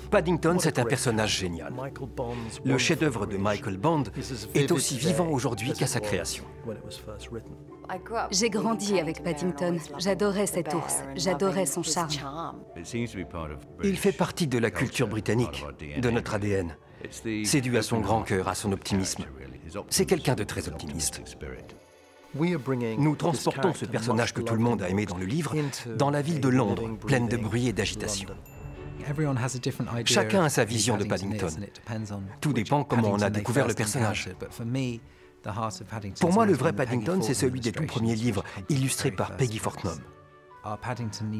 Paddington, c'est un personnage génial. Le chef-d'œuvre de Michael Bond est aussi vivant aujourd'hui qu'à sa création. J'ai grandi avec Paddington. J'adorais cet ours. J'adorais son charme. Il fait partie de la culture britannique, de notre ADN. C'est dû à son grand cœur, à son optimisme. C'est quelqu'un de très optimiste. Nous transportons ce personnage que tout le monde a aimé dans le livre dans la ville de Londres, pleine de bruit et d'agitation. Chacun a sa vision de Paddington. Tout dépend comment on a découvert le personnage. Pour moi, le vrai Paddington, c'est celui des tout premiers livres, illustrés par Peggy Fortnum.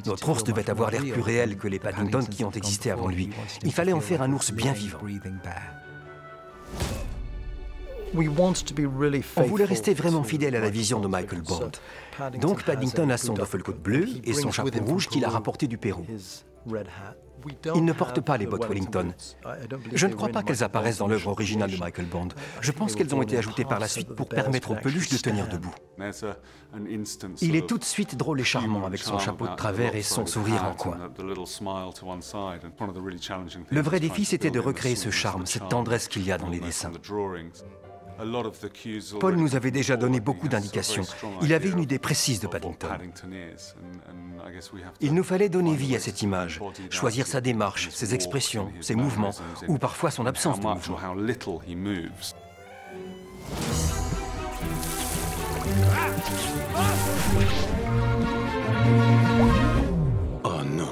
Notre ours devait avoir l'air plus réel que les Paddington qui ont existé avant lui. Il fallait en faire un ours bien vivant. On voulait rester vraiment fidèle à la vision de Michael Bond. Donc Paddington a son duffel-coat bleu et son chapeau rouge qu'il a rapporté du Pérou. Il ne porte pas les bottes Wellington. Je ne crois pas qu'elles apparaissent dans l'œuvre originale de Michael Bond. Je pense qu'elles ont été ajoutées par la suite pour permettre aux peluches de tenir debout. Il est tout de suite drôle et charmant avec son chapeau de travers et son sourire en coin. Le vrai défi, c'était de recréer ce charme, cette tendresse qu'il y a dans les dessins. Paul nous avait déjà donné beaucoup d'indications. Il avait une idée précise de Paddington. Il nous fallait donner vie à cette image, choisir sa démarche, ses expressions, ses mouvements, ou parfois son absence de mouvement. Oh non!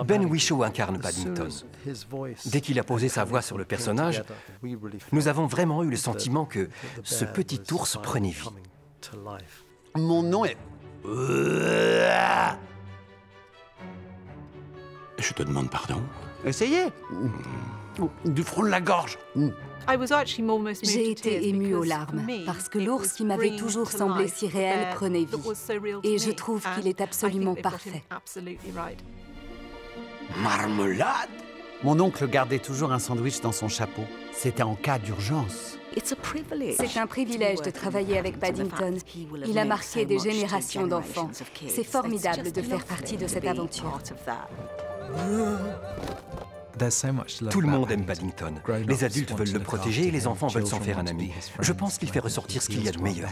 Ben Whishaw incarne Paddington. Dès qu'il a posé sa voix sur le personnage, nous avons vraiment eu le sentiment que ce petit ours prenait vie. Mon nom est... Je te demande pardon. Essayez. Du front de la gorge. J'ai été émue aux larmes parce que l'ours qui m'avait toujours semblé si réel prenait vie. Et je trouve qu'il est absolument parfait. Marmelade? Mon oncle gardait toujours un sandwich dans son chapeau. C'était en cas d'urgence. C'est un privilège de travailler avec Paddington. Il a marqué des générations d'enfants. C'est formidable de faire partie de cette aventure. Tout le monde aime Paddington. Les adultes veulent le protéger et les enfants veulent s'en faire un ami. Je pense qu'il fait ressortir ce qu'il y a de meilleur.